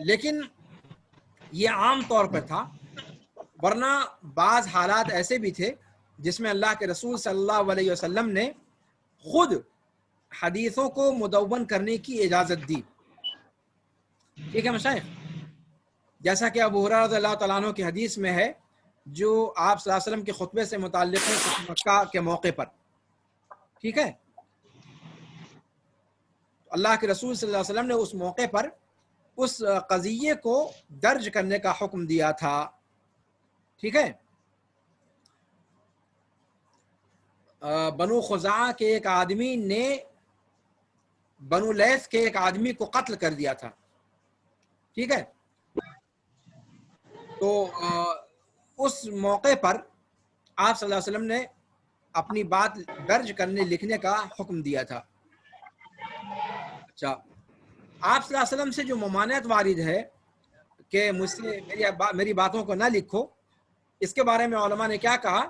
لیکن یہ عام طور پر تھا، ورنہ بعض حالات ایسے بھی تھے جس میں اللہ کے رسول صلی اللہ علیہ وسلم نے خود حدیثوں کو مدون کرنے کی اجازت دی. ٹھیک ہے مشائخ، جیسا کہ ابو ہریرہ رضی اللہ تعالیٰ عنہ کی حدیث میں ہے جو آپ صلی اللہ علیہ وسلم کے خطبے سے متعلق ہے فتح مکہ کے موقع پر. ٹھیک ہے، اللہ کے رسول صلی اللہ علیہ وسلم نے اس موقع پر اس قضیے کو درج کرنے کا حکم دیا تھا. ٹھیک ہے، بنو خزاعہ کے ایک آدمی نے بنو لیث کے ایک آدمی کو قتل کر دیا تھا. ٹھیک ہے، تو اس موقع پر آپ صلی اللہ علیہ وسلم نے اپنی بات درج کرنے لکھنے کا حکم دیا تھا. اچھا، آپ صلی اللہ علیہ وسلم سے جو ممانعت وارد ہے کہ مجھ سے میری باتوں کو نہ لکھو، اس کے بارے میں علماء نے کیا کہا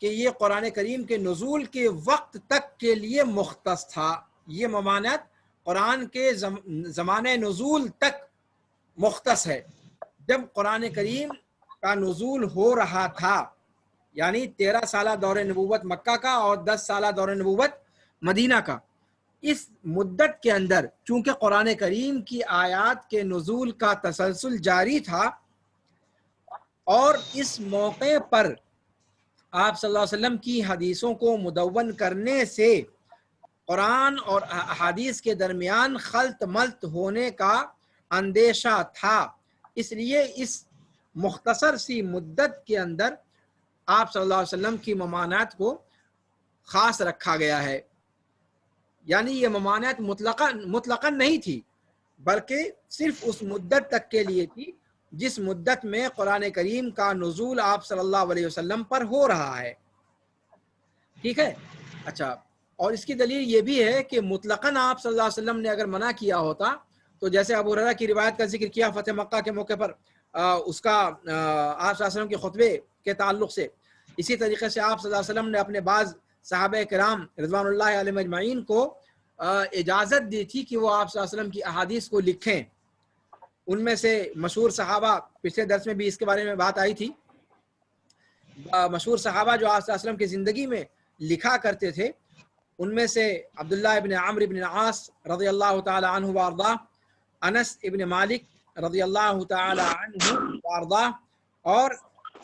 کہ یہ قرآن کریم کے نزول کے وقت تک کے لیے مختص تھا. یہ ممانعت قرآن کے زمانۂ نزول تک مختص ہے. جب قرآن کریم کا نزول ہو رہا تھا، یعنی 13 سالہ دور نبوت مکہ کا اور 10 سالہ دور نبوت مدینہ کا، اس مدت کے اندر چونکہ قرآن کریم کی آیات کے نزول کا تسلسل جاری تھا، اور اس موقع پر آپ صلی اللہ علیہ وسلم کی حدیثوں کو مدون کرنے سے قرآن اور احادیث کے درمیان خلط ملط ہونے کا اندیشہ تھا، اس لیے اس مختصر سی مدت کے اندر آپ صلی اللہ علیہ وسلم کی ممانعت کو خاص رکھا گیا ہے. یعنی یہ ممانعت مطلقاً نہیں تھی، بلکہ صرف اس مدت تک کے لیے تھی جس مدت میں قرآن کریم کا نزول آپ صلی اللہ علیہ وسلم پر ہو رہا ہے. ٹھیک ہے، اچھا، اور اس کی دلیل یہ بھی ہے کہ مطلقاً آپ صلی اللہ علیہ وسلم نے اگر منع کیا ہوتا تو جیسے ابو ہریرہ کی روایت کا ذکر کیا فتح مکہ کے موقع پر، اس کا آپ صلی اللہ علیہ وسلم کے خطبے کے تعلق سے، اسی طریقے سے آپ صلی اللہ علیہ وسلم نے اپنے بعض صحابہ کرام رضوان اللہ علیہم اجمعین کو اجازت دی تھی کہ وہ آپ صلی اللہ علیہ وسلم کی احادیث کو لکھیں. ان میں سے مشہور صحابہ، پچھلے درس میں بھی اس کے بارے میں بات آئی تھی، مشہور صحابہ جو آپ صلی اللہ علیہ وسلم کی زندگی میں لکھا کرتے تھے، ان میں سے عبداللہ ابن عمرو ابن العاص رضی اللہ تعالی عنہ وارضاہ، انس ابن مالک رضی اللہ تعالی عنہ وارضاہ، اور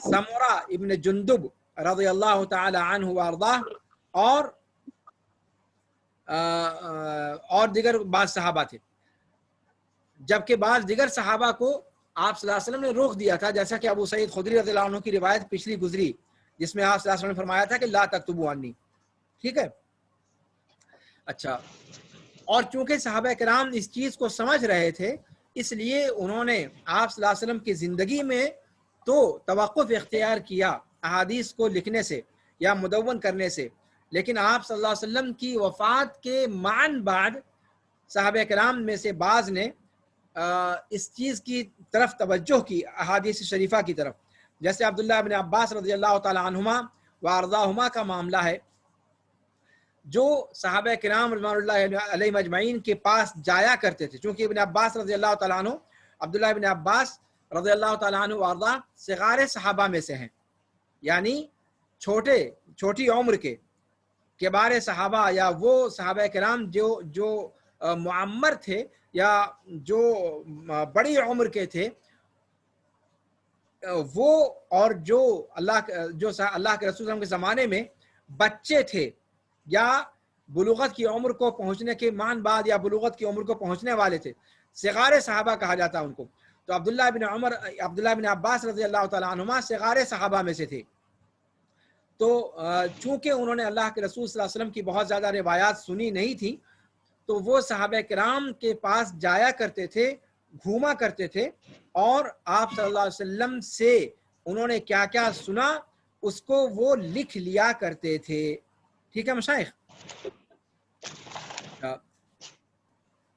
سمرہ ابن جندب رضی اللہ تعالی عنہ وارضاہ، اور دیگر بعض صحابہ تھے. جبکہ بعض دیگر صحابہ کو آپ صلی اللہ علیہ وسلم نے روک دیا تھا، جیسا کہ ابو سعید خدری رضی اللہ عنہ کی روایت پچھلی گزری، جس میں آپ صلی اللہ علیہ وسلم نے فرمایا تھا کہ لا تکتبوا عنی. ٹھیک ہے، اچھا، اور چونکہ صحابہ کرام اس چیز کو سمجھ رہے تھے، اس لیے انہوں نے آپ صلی اللہ علیہ وسلم کی زندگی میں تو توقف اختیار کیا احادیث کو لکھنے سے یا مدون کرنے سے، لیکن آپ صلی اللہ علیہ وسلم کی وفات کے معاً بعد صحابہ کرام میں سے بعض نے اس چیز کی طرف توجہ کی، احادیث شریفہ کی طرف، جیسے عبداللہ ابن عباس رضی اللہ تعالی عنہما وارضاہما کا معاملہ ہے، جو صحابہ کرام رضوان اللہ علیہم اجمعین کے پاس جایا کرتے تھے. چونکہ ابن عباس رضی اللہ تعالیٰ عنہ، عبداللہ ابن عباس رضی اللہ تعالیٰ عنہ وارضاہ صغار صحابہ میں سے ہیں، یعنی چھوٹی عمر کے کبار صحابہ، یا وہ صحابہ کرام جو معمر تھے یا جو بڑی عمر کے تھے، وہ اور جو اللہ کے رسول صلی اللہ علیہ وسلم کے زمانے میں بچے تھے یا بلوغت کی عمر کو پہنچنے کے مان بعد یا بلوغت کی عمر کو پہنچنے والے تھے، صغار صحابہ کہا جاتا ان کو. تو عبداللہ بن عباس رضی اللہ تعالیٰ عنہما صغار صحابہ میں سے تھے. تو چونکہ انہوں نے اللہ کے رسول صلی اللہ علیہ وسلم کی بہت زیادہ روایات سنی نہیں تھی، تو وہ صحابہ کرام کے پاس جایا کرتے تھے، گھوما کرتے تھے، اور آپ صلی اللہ علیہ وسلم سے انہوں نے کیا کیا سنا اس کو وہ لکھ لیا کرتے تھے. ٹھیک ہے مشائخ،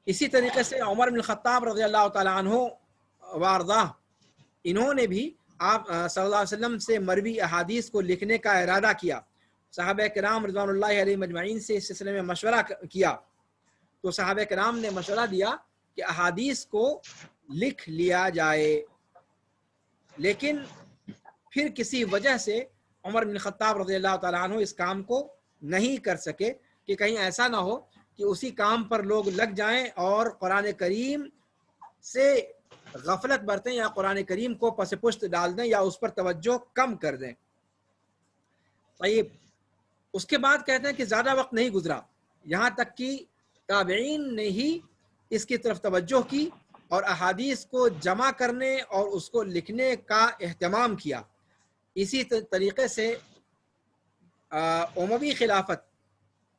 اسی طریقے سے عمر بن الخطاب رضی اللہ تعالیٰ عنہ وارضاہ، انہوں نے بھی آپ صلی اللہ علیہ وسلم سے مروی احادیث کو لکھنے کا ارادہ کیا. صحابہ کرام رضوان اللہ علیہم اجمعین سے اس سلسلے میں مشورہ کیا، تو صحابہ کرام نے مشورہ دیا کہ احادیث کو لکھ لیا جائے، لیکن پھر کسی وجہ سے عمر بن خطاب رضی اللہ تعالیٰ عنہ اس کام کو نہیں کر سکے کہ کہیں ایسا نہ ہو کہ اسی کام پر لوگ لگ جائیں اور قرآن کریم سے غفلت برتیں یا قرآن کریم کو پس پشت ڈال دیں یا اس پر توجہ کم کر دیں۔ طیب، اس کے بعد کہتے ہیں کہ زیادہ وقت نہیں گزرا یہاں تک کہ تابعین نے ہی اس کی طرف توجہ کی اور احادیث کو جمع کرنے اور اس کو لکھنے کا اہتمام کیا۔ اسی طریقے سے اموی خلافت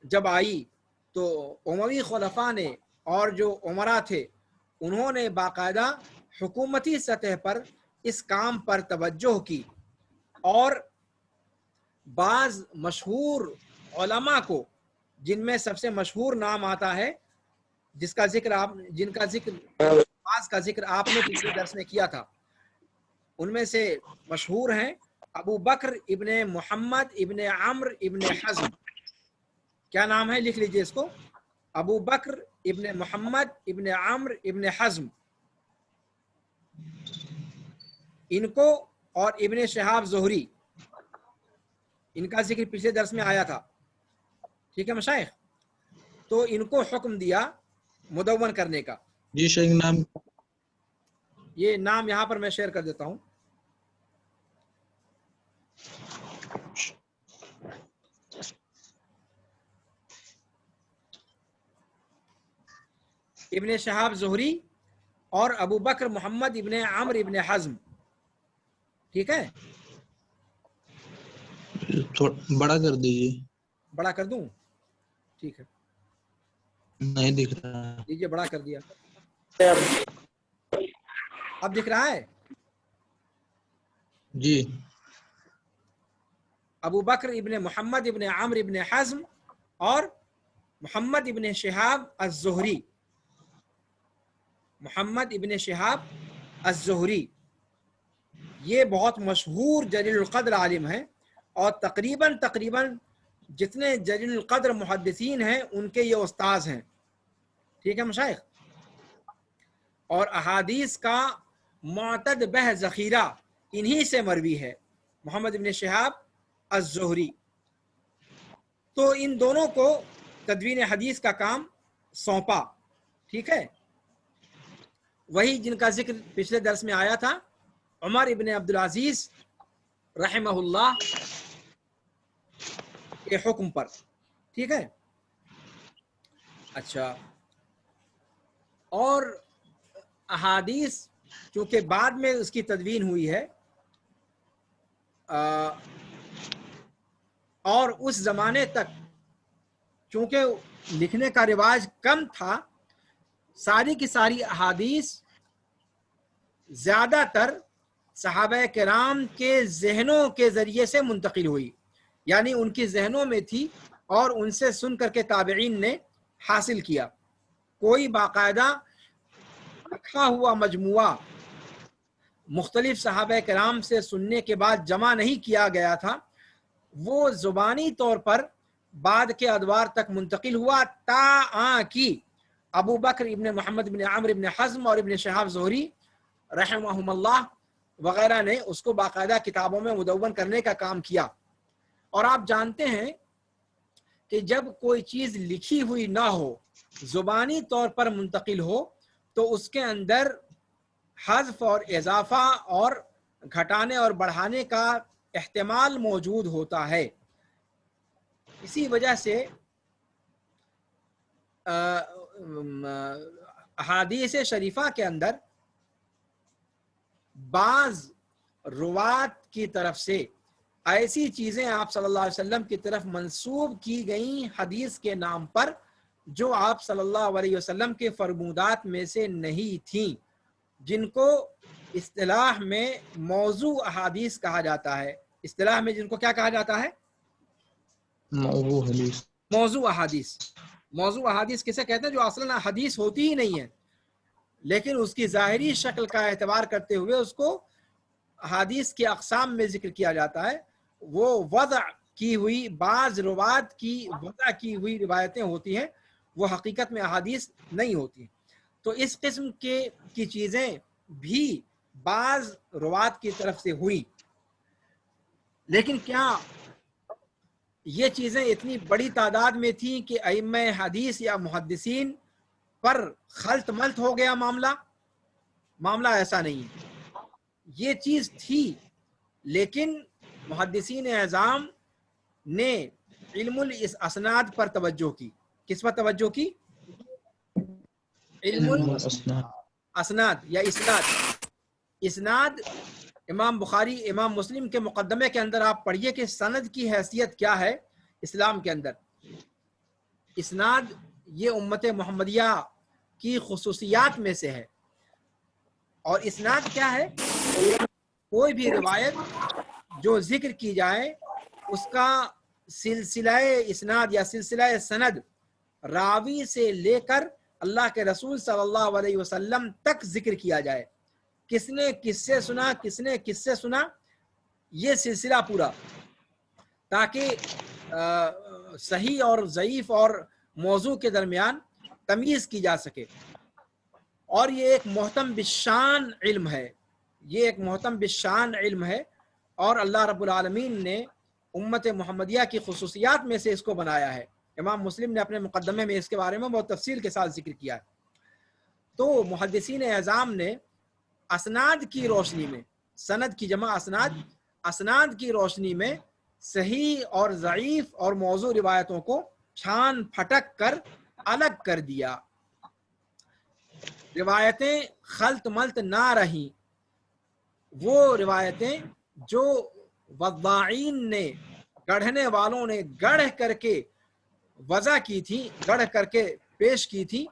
جب آئی تو اموی خلفاء نے اور جو عمرا تھے انہوں نے باقاعدہ حکومتی سطح پر اس کام پر توجہ کی، اور بعض مشہور علماء کو، جن میں سب سے مشہور نام آتا ہے جن کا ذکر آپ نے پچھلے درس میں کیا تھا، ان میں سے مشہور ہیں ابو بکر ابن محمد ابن عمرو ابن حزم۔ کیا نام ہے؟ لکھ لیجئے اس کو، ابو بکر ابن محمد ابن عمرو ابن حزم، ان کو، اور ابن شہاب زہری، ان کا ذکر پچھلے درس میں آیا تھا، ٹھیک ہے مشائخ؟ تو ان کو حکم دیا مدون کرنے کا۔ جی شیخ، نام یہ نام یہاں پر میں شیئر کر دیتا ہوں۔ ابن شہاب زہری اور ابو بکر محمد ابن عمرو ابن حزم، ٹھیک ہے؟ بڑا کر دیجیے۔ بڑا کر دوں؟ ٹھیک ہے، نہیں دکھ رہا۔ دیجیے، بڑا کر دیا۔ اب دکھ رہا ہے؟ جی۔ ابو بکر ابن محمد ابن عمرو ابن حزم اور محمد ابن شہاب الزہری، محمد ابن شہاب الزہری، یہ بہت مشہور جلیل القدر عالم ہیں، اور تقریباً جتنے جلیل القدر محدثین ہیں ان کے یہ استاذ ہیں، ٹھیک ہے مشائخ؟ اور احادیث کا معتد بہ ذخیرہ انہی سے مروی ہے، محمد ابن شہاب الزہری۔ تو ان دونوں کو تدوین حدیث کا کام سونپا، ٹھیک ہے؟ وہی جن کا ذکر پچھلے درس میں آیا تھا، عمر ابن عبدالعزیز رحمہ اللہ کے حکم پر، ٹھیک ہے؟ اچھا، اور احادیث چونکہ بعد میں اس کی تدوین ہوئی ہے، اور اس زمانے تک چونکہ لکھنے کا رواج کم تھا، ساری کی ساری احادیث زیادہ تر صحابہ کرام کے ذہنوں کے ذریعے سے منتقل ہوئی، یعنی ان کی ذہنوں میں تھی اور ان سے سن کر کے تابعین نے حاصل کیا۔ کوئی باقاعدہ رکھا ہوا مجموعہ مختلف صحابہ کرام سے سننے کے بعد جمع نہیں کیا گیا تھا، وہ زبانی طور پر بعد کے ادوار تک منتقل ہوا، تا کہ ابو بکر ابن محمد ابن عمرو ابن حزم اور ابن شہاب زہری رحمہم اللہ وغیرہ نے اس کو باقاعدہ کتابوں میں مدون کرنے کا کام کیا۔ اور آپ جانتے ہیں کہ جب کوئی چیز لکھی ہوئی نہ ہو، زبانی طور پر منتقل ہو، تو اس کے اندر حذف اور اضافہ اور گھٹانے اور بڑھانے کا احتمال موجود ہوتا ہے۔ اسی وجہ سے احادیث شریفہ کے اندر بعض روات کی طرف سے ایسی چیزیں آپ صلی اللہ علیہ وسلم کی طرف منسوب کی گئیں حدیث کے نام پر، جو آپ صلی اللہ علیہ وسلم کے فرمودات میں سے نہیں تھیں، جن کو اصطلاح میں موضوع احادیث کہا جاتا ہے۔ اصطلاح میں جن کو کیا کہا جاتا ہے؟ موضوع احادیث۔ موضوع احادیث کسے کہتے ہیں؟ جو اصلاً حدیث ہوتی ہی نہیں ہے، لیکن اس کی ظاہری شکل کا اعتبار کرتے ہوئے اس کو احادیث کی اقسام میں ذکر کیا جاتا ہے۔ وہ وضع کی ہوئی بعض روات کی وضع کی ہوئی روایتیں ہوتی ہیں، وہ حقیقت میں احادیث نہیں ہوتی ہیں۔ تو اس قسم کی چیزیں بھی بعض روات کی طرف سے ہوئی، لیکن کیا یہ چیزیں اتنی بڑی تعداد میں تھیں کہ ائمہ حدیث یا محدثین پر خلط ملط ہو گیا معاملہ ایسا نہیں ہے، یہ چیز تھی، لیکن محدثین اعظام نے علم الاسناد پر توجہ کی۔ کس پر توجہ کی؟ علم الاسناد یا اسناد۔ امام بخاری امام مسلم کے مقدمے کے اندر آپ پڑھیے کہ سند کی حیثیت کیا ہے اسلام کے اندر۔ اسناد یہ امت محمدیہ کی خصوصیات میں سے ہے، اور اسناد کیا ہے؟ کوئی بھی روایت جو ذکر کی جائے اس کا سلسلہ اسناد یا سلسلہ سند راوی سے لے کر اللہ کے رسول صلی اللہ علیہ وسلم تک ذکر کیا جائے، کس نے کس سے سنا، کس نے کس سے سنا، یہ سلسلہ پورا، تاکہ صحیح اور ضعیف اور موضوع کے درمیان تمیز کی جا سکے۔ اور یہ ایک محتم بالشان علم ہے، یہ ایک محتم بالشان علم ہے، اور اللہ رب العالمین نے امت محمدیہ کی خصوصیات میں سے اس کو بنایا ہے۔ امام مسلم نے اپنے مقدمے میں اس کے بارے میں بہت تفصیل کے ساتھ ذکر کیا ہے۔ تو محدثین اعظام نے اسناد کی روشنی میں، سند کی جمع اسناد کی روشنی میں صحیح اور ضعیف اور موضوع روایتوں کو چھان پھٹک کر الگ کر دیا۔ روایتیں خلط ملط نہ رہیں، وہ روایتیں جو وضاعین نے، گڑھنے والوں نے گڑھ کر کے وضع کی تھی، گڑھ کر کے پیش کی تھی،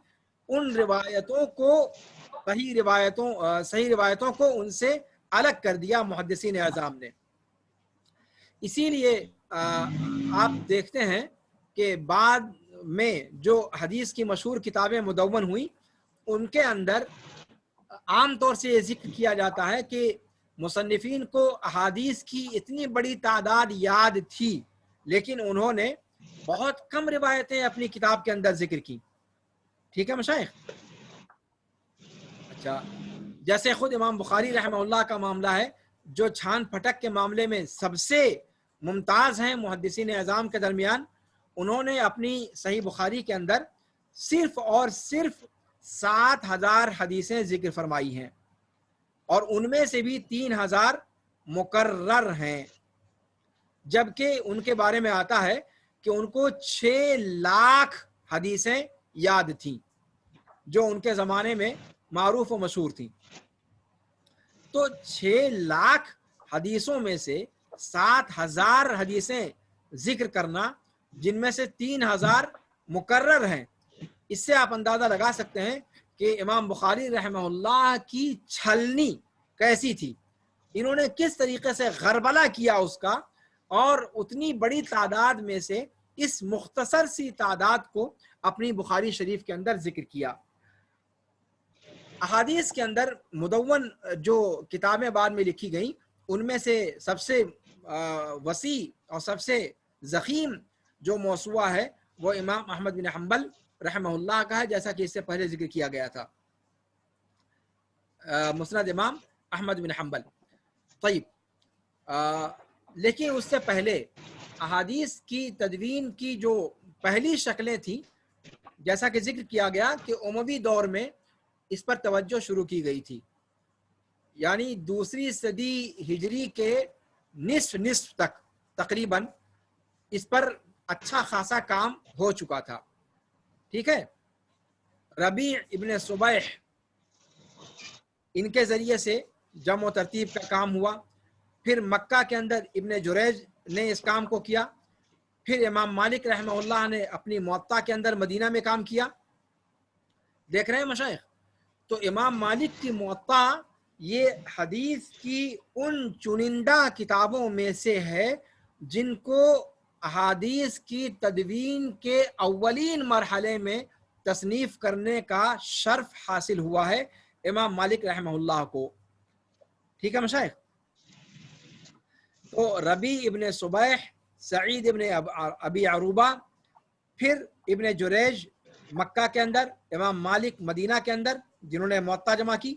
ان روایتوں کو صحیح روایتوں کو ان سے الگ کر دیا محدثین اعظام نے۔ اسی لیے آپ دیکھتے ہیں کہ بعد میں جو حدیث کی مشہور کتابیں مدون ہوئیں، ان کے اندر عام طور سے یہ ذکر کیا جاتا ہے کہ مصنفین کو احادیث کی اتنی بڑی تعداد یاد تھی، لیکن انہوں نے بہت کم روایتیں اپنی کتاب کے اندر ذکر کی۔ ٹھیک ہے مشائخ؟ اچھا، جیسے خود امام بخاری رحمہ اللہ کا معاملہ ہے، جو چھان پھٹک کے معاملے میں سب سے ممتاز ہیں محدثین اعظام کے درمیان، انہوں نے اپنی صحیح بخاری کے اندر صرف اور صرف 7,000 حدیثیں ذکر فرمائی ہیں، اور ان میں سے بھی 3,000 مکرر ہیں، جبکہ ان کے بارے میں آتا ہے کہ ان کو 6 لاکھ حدیثیں یاد تھیں جو ان کے زمانے میں معروف و مشہور تھیں۔ تو 6 لاکھ حدیثوں میں سے 7,000 حدیثیں ذکر کرنا، جن میں سے 3,000 مکرر ہیں، اس سے آپ اندازہ لگا سکتے ہیں کہ امام بخاری رحمہ اللہ کی چھلنی کیسی تھی، انہوں نے کس طریقے سے غربلہ کیا اس کا، اور اتنی بڑی تعداد میں سے اس مختصر سی تعداد کو اپنی بخاری شریف کے اندر ذکر کیا۔ احادیث کے اندر مدون جو کتابیں بعد میں لکھی گئیں، ان میں سے سب سے وسیع اور سب سے ضخیم جو موسوعہ ہے وہ امام احمد بن حنبل رحمہ اللہ کا ہے، جیسا کہ اس سے پہلے ذکر کیا گیا تھا، مسند امام احمد بن حنبل۔ طيب، لیکن اس سے پہلے احادیث کی تدوین کی جو پہلی شکلیں تھیں، جیسا کہ ذکر کیا گیا کہ اموی دور میں اس پر توجہ شروع کی گئی تھی، یعنی 2 صدی ہجری کے نصف تک تقریباً اس پر اچھا خاصا کام ہو چکا تھا۔ ٹھیک ہے، ربیع ابن صبیح ان کے ذریعے سے جمع و ترتیب کا کام ہوا، پھر مکہ کے اندر ابن جریج نے اس کام کو کیا، پھر امام مالک رحمہ اللہ نے اپنی موطا کے اندر مدینہ میں کام کیا۔ دیکھ رہے ہیں مشائخ؟ تو امام مالک کی موطا یہ حدیث کی ان چنندہ کتابوں میں سے ہے جن کو احادیث کی تدوین کے اولین مرحلے میں تصنیف کرنے کا شرف حاصل ہوا ہے امام مالک رحمہ اللہ کو۔ ٹھیک ہے مشائخ؟ تو ربیع ابن صبیح، سعید ابن ابی عروبہ، پھر ابن جریج مکہ کے اندر، امام مالک مدینہ کے اندر جنہوں نے موطا جمع کی،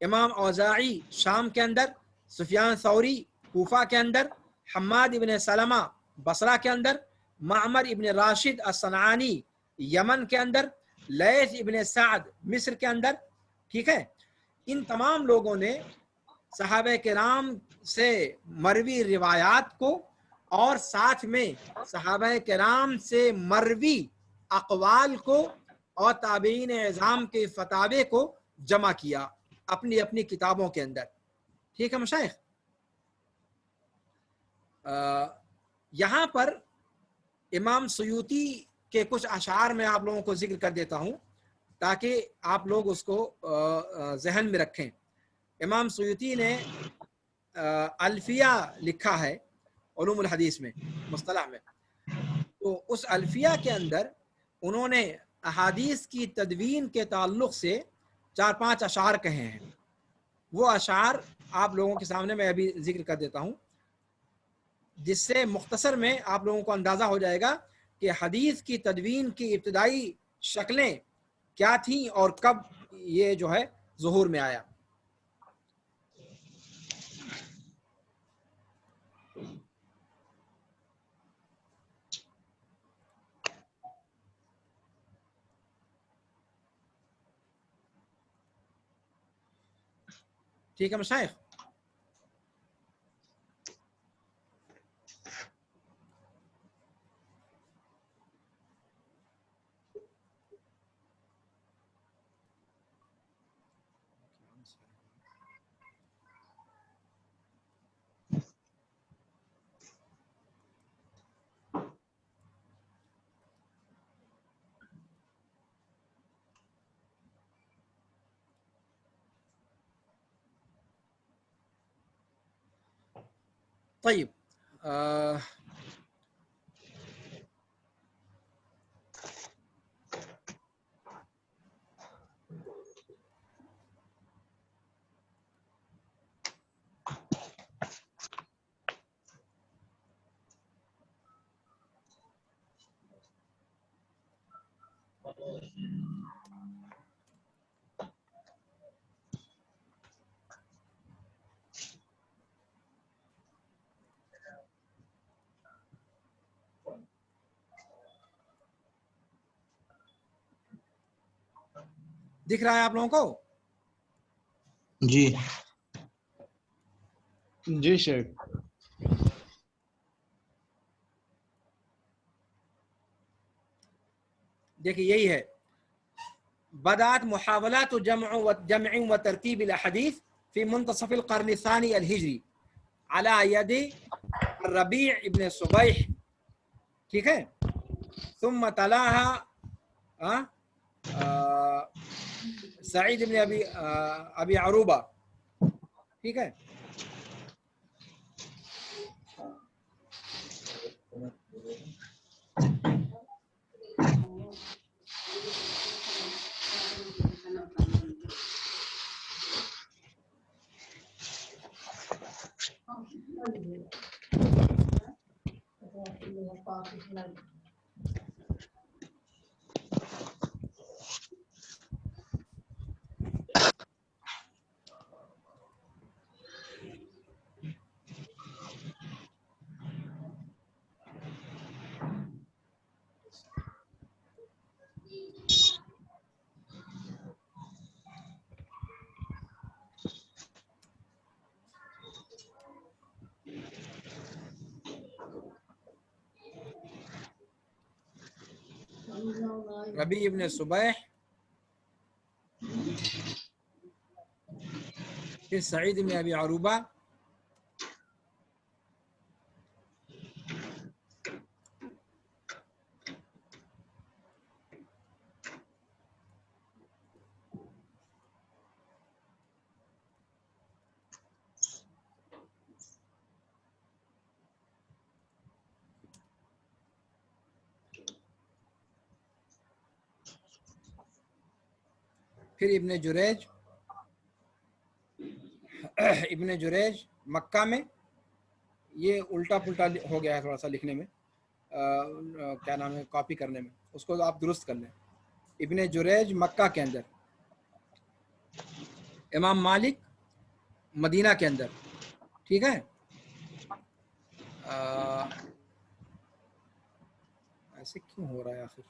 امام اوزاعی شام کے اندر، سفیان ثوری کوفہ کے اندر، حماد ابن سلمہ بصرہ کے اندر، معمر ابن راشد الصنعانی یمن کے اندر، لیث ابن سعد مصر کے اندر. ٹھیک ہے، ان تمام لوگوں نے صحابہ کرام سے مروی روایات کو اور ساتھ میں صحابہ کرام سے مروی اقوال کو اور تابعین اعظام کے فتاوے کو جمع کیا اپنی اپنی کتابوں کے اندر. ٹھیک ہے مشائخ، یہاں پر امام سیوطی کے کچھ اشعار میں آپ لوگوں کو ذکر کر دیتا ہوں تاکہ آپ لوگ اس کو ذہن میں رکھیں. امام سیوطی نے الفیہ لکھا ہے علوم الحدیث میں، مصطلح میں. تو اس الفیہ کے اندر انہوں نے احادیث کی تدوین کے تعلق سے 4-5 اشعار کہے ہیں. وہ اشعار آپ لوگوں کے سامنے میں ابھی ذکر کر دیتا ہوں، جس سے مختصر میں آپ لوگوں کو اندازہ ہو جائے گا کہ حدیث کی تدوین کی ابتدائی شکلیں کیا تھیں اور کب یہ جو ہے ظہور میں آیا. ٹھیک ہے مشائخ، طيب دکھ رہا ہے آپ لوگوں کو؟ جی جی شیخ. دیکھیے یہی ہے، بدأت محاولات جمع وترتیب الاحاديث في منتصف القرن الثاني الهجري على يد الربيع ابن صبيح. ٹھیک ہے، ثم تلاها سعید ابن ابی عروبہ. ٹھیک ہے، ربیع ابن صبیح، پھر سعید ابن ابی عروبہ، پھر ابن جریج. ابن جریج مکہ میں، یہ الٹا پلٹا ہو گیا ہے تھوڑا سا لکھنے میں، کیا نام ہے، کاپی کرنے میں، اس کو آپ درست کر لیں. ابن جریج مکہ کے اندر، امام مالک مدینہ کے اندر، ٹھیک ہے. ایسے کیوں ہو رہا ہے آخر؟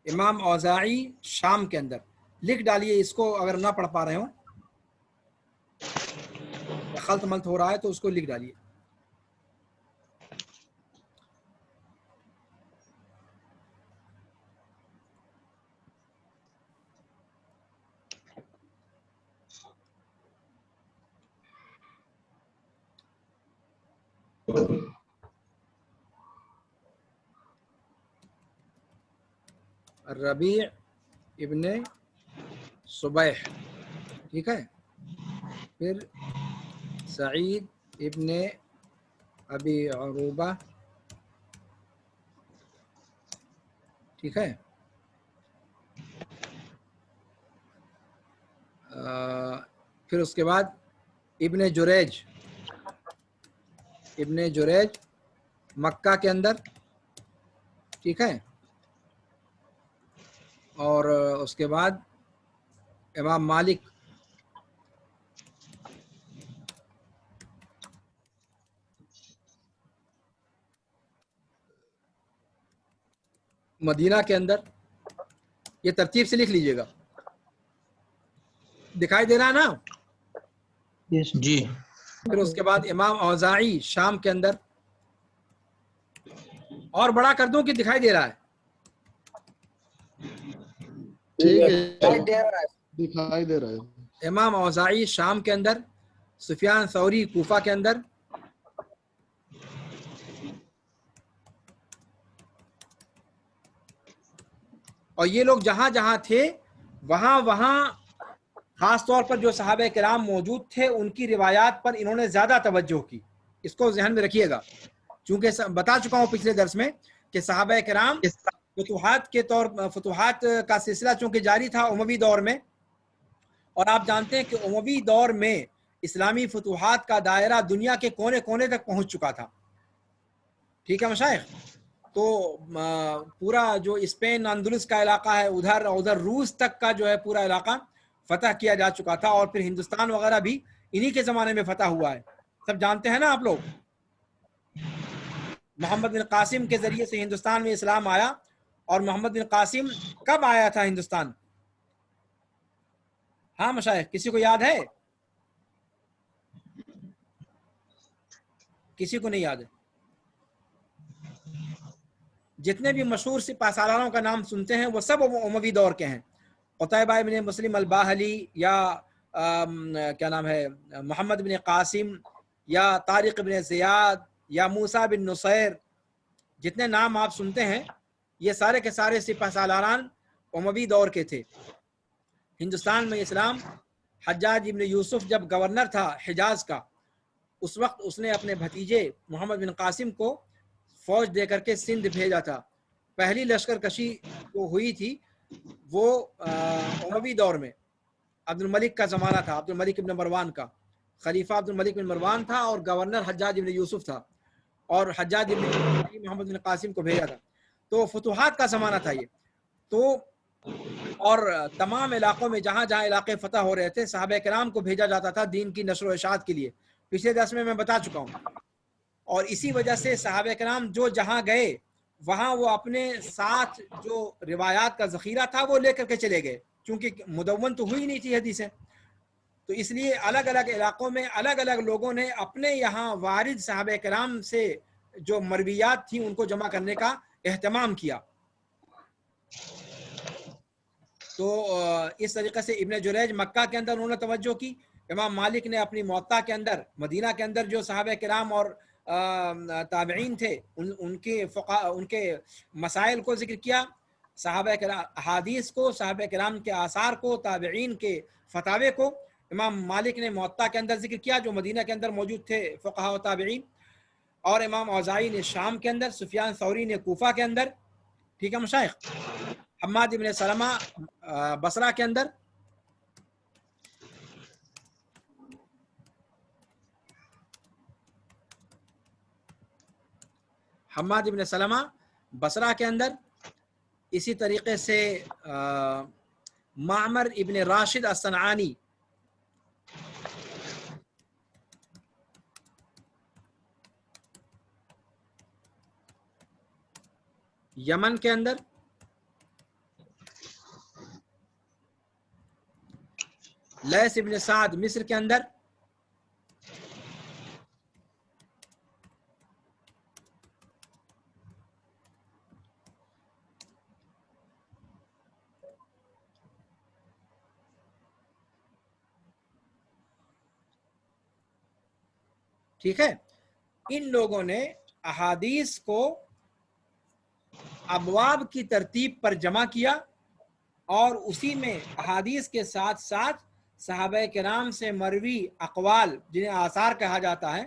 امام اوزاعی شام کے اندر. لکھ ڈالیے اس کو اگر نہ پڑھ پا رہے ہوں یا خلط ملط ہو رہا ہے تو اس کو لکھ ڈالیے. ربیع ابن صبیح، ٹھیک ہے. پھر سعید ابن ابی عروبہ، ٹھیک ہے. پھر اس کے بعد ابن جریج مکہ کے اندر، ٹھیک ہے. اور اس کے بعد امام مالک مدینہ کے اندر. یہ ترتیب سے لکھ لیجئے گا، دکھائی دے رہا ہے نا؟ جی. پھر اس کے بعد امام اوزاعی شام کے اندر. اور بڑا کر دوں کہ دکھائی دے رہا ہے؟ ٹھیک ہے، دکھائی دے رہا ہے. امام اوزاعی شام کے اندر، سفیان ثوری کوفہ کے اندر، اور یہ لوگ جہاں جہاں تھے وہاں وہاں خاص طور پر جو صحابہ کرام موجود تھے ان کی روایات پر انہوں نے زیادہ توجہ کی. اس کو ذہن میں رکھیے گا، چونکہ بتا چکا ہوں پچھلے درس میں کہ صحابہ کرام فتوحات کا سلسلہ چونکہ جاری تھا اموی دور میں، اور آپ جانتے ہیں کہ اموی دور میں اسلامی فتوحات کا دائرہ دنیا کے کونے کونے تک پہنچ چکا تھا. ٹھیک ہے مشائخ؟ تو پورا جو اسپین اندلس کا علاقہ ہے ادھر روس تک کا جو ہے پورا علاقہ فتح کیا جا چکا تھا، اور پھر ہندوستان وغیرہ بھی انہی کے زمانے میں فتح ہوا ہے. سب جانتے ہیں نا آپ لوگ؟ محمد بن قاسم کے ذریعے سے ہندوستان میں اسلام آیا. اور محمد بن قاسم کب آیا تھا ہندوستان؟ ہاں مشائخ، کسی کو یاد ہے؟ کسی کو نہیں یاد ہے؟ جتنے بھی مشہور سپہ سالاروں کا نام سنتے ہیں وہ سب اموی دور کے ہیں. قتیبہ ابن مسلم الباہلی، یا کیا نام ہے محمد بن قاسم، یا طارق بن زیاد، یا موسیٰ بن نصیر، جتنے نام آپ سنتے ہیں یہ سارے کے سارے سپہ سالاران اموی دور کے تھے. ہندوستان میں اسلام، حجاج ابن یوسف جب گورنر تھا حجاز کا، اس وقت اس نے اپنے بھتیجے محمد بن قاسم کو فوج دے کر کے سندھ بھیجا تھا. پہلی لشکر کشی جو ہوئی تھی وہ اموی دور میں عبد الملک کا زمانہ تھا، عبد الملک ابن مروان کا. خلیفہ عبد الملک بن مروان تھا اور گورنر حجاج ابن یوسف تھا، اور حجاج ابن یوسف نے محمد بن قاسم کو بھیجا تھا. تو فتوحات کا زمانہ تھا یہ. تو اور تمام علاقوں میں جہاں جہاں علاقے فتح ہو رہے تھے صحابہ کرام کو بھیجا جاتا تھا دین کی نشر و اشاعت کے لیے. پچھلے درس میں بتا چکا ہوں. اور اسی وجہ سے صحابہ کرام جو جہاں گئے وہاں وہ اپنے ساتھ جو روایات کا ذخیرہ تھا وہ لے کر کے چلے گئے، چونکہ مدون تو ہوئی نہیں تھی حدیثیں. تو اس لیے الگ الگ علاقوں میں الگ الگ لوگوں نے اپنے یہاں وارد صحابہ کرام سے جو مرویات تھیں ان کو جمع کرنے کا اہتمام کیا. تو اس طریقے سے ابن جریج مکہ کے اندر انہوں نے توجہ کی. امام مالک نے اپنی موطا کے اندر مدینہ کے اندر جو صحابہ کرام اور تابعین تھے ان کے مسائل کو ذکر کیا، صحابہ کرام احادیث کو، صحابہ کرام کے آثار کو، تابعین کے فتاوے کو امام مالک نے موطا کے اندر ذکر کیا جو مدینہ کے اندر موجود تھے فقہاء و تابعین. اور امام اوزاعی نے شام کے اندر، سفیان ثوری نے کوفہ کے اندر. ٹھیک ہے مشائخ؟ حماد ابن سلمہ بصرہ کے اندر. حماد ابن سلمہ بصرہ کے اندر، اسی طریقے سے معمر ابن راشد الصنعانی یمن کے اندر، لیث ابن سعد مصر کے اندر، ٹھیک ہے. ان لوگوں نے احادیث کو ابواب کی ترتیب پر جمع کیا اور اسی میں احادیث کے ساتھ ساتھ صحابہ کرام سے مروی اقوال جنہیں آثار کہا جاتا ہے،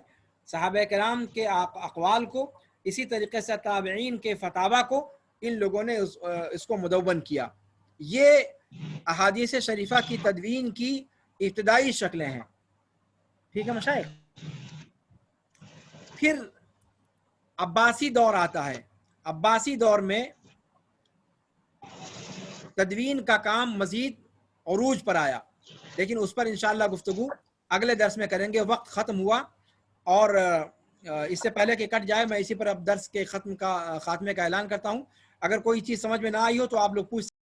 صحابہ کرام کے اقوال کو، اسی طریقے سے تابعین کے فتاوی کو ان لوگوں نے اس کو مدون کیا. یہ احادیث شریفہ کی تدوین کی ابتدائی شکلیں ہیں. ٹھیک ہے مشائخ. پھر عباسی دور آتا ہے. عباسی دور میں تدوین کا کام مزید عروج پر آیا، لیکن اس پر انشاءاللہ گفتگو اگلے درس میں کریں گے. وقت ختم ہوا اور اس سے پہلے کہ کٹ جائے میں اسی پر اب درس کے خاتمے کا اعلان کرتا ہوں. اگر کوئی چیز سمجھ میں نہ آئی ہو تو آپ لوگ پوچھ